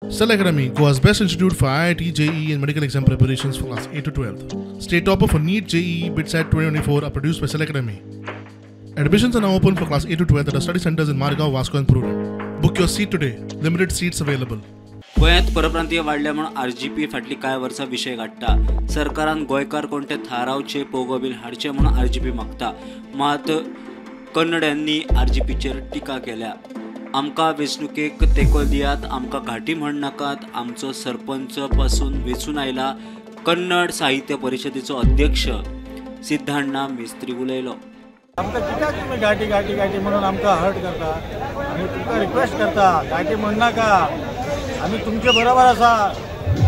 Cell Academy, Goa's best institute for IIT, JEE and medical exam preparations for class 8 to 12th. State topper for NEET, JEE, BITSAT 2024 are produced by Cell Academy. Admissions are now open for class 8 to 12th at our study centers in Margaon, Vasco and Prudent. Book your seat today. Limited seats available. गोंयांत परप्रांतीय वाढल्या म्हणून RGP फाटली कांय वर्सां विशय काडटा. सरकारान गोंयकार कोणते थारावचे पोगो बील हाडचे म्हणून आरजीपी मागता. मात कन्नड्यांनी आरजीपीचेर टिका केल्या. आमकां वेंचणुकेक तेंको दियात, आमकां घाटी म्हण नाकात, आमचो सरपंच पासून वेंचून आयला. कन्नड साहित्य परिशदेचो अध्यक्ष सिद्धाण्णा मिस्त्री उलयलो. आमकां कित्याक तुमी घाटी घाटी घाटी म्हणून आमकां हर्ट करता. आमी तुमकां रिक्वेस्ट करता, घाटी म्हण नाका. आमी तुमचे बरोबर आसा.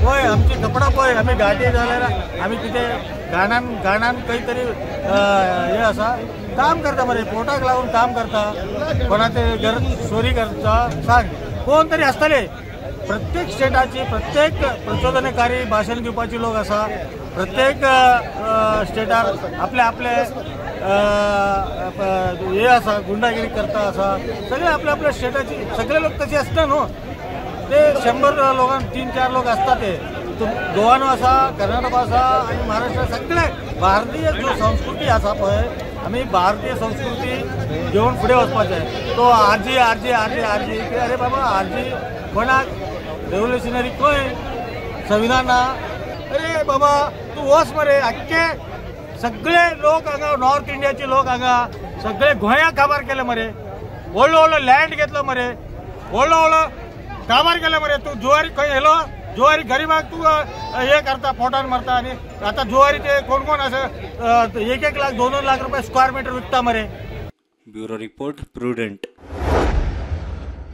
पळय आमची कपडा पळय, आमी घाटी जाल्यार आमी कितें गाणान खंय तरी हें आसा, काम करता मरे, पोटाक लागून काम करता. कोणाचे घर चोरी करता सांग, कोण तरी आसतले. प्रत्येक स्टेटाची प्रत्येक प्रचोदनकारी भाशण दिवपाची लोक आसा. प्रत्येक स्टेटार आपले आपले हे आसा, गुंडागिरी करता आसा. सगळे आपल्या आपल्या स्टेटाची सगळे लोक तसे आसता न्हू. ते 100 लोकांक 3-4 लोक असतात. ते गोवानो आसा, कर्नाटक आसा आणि महाराष्ट्र सगळे भारतीय जो संस्कृती आसा पळय, आमी भारतीय संस्कृती घेवन फुडें वचपाचें. तो आरजी आरजी आरजी आरजी अरे बाबा, आरजी कोणाक रेव्होल्युशनरी खंय संविधान ना. अरे बाबा तूं वच मरे. आख्खे सगळे लोक हांगा, नॉर्थ इंडियाचे लोक हांगा सगळे गोंयाक काबार केले मरे. व्हडलो व्हडलो लँड घेतलो मरे, व्हडलो व्हडलो काबार केले मरे. तू जुवारी खंय येलो, जुवारी गरीबाक तू हे करता, पोटान मारता. आणि आता जुवारीचे कोण कोण असं 1-1 लाख 2-2 लाख रुपये स्क्वेअर मीटर विकता मरे. Bureau report, prudent.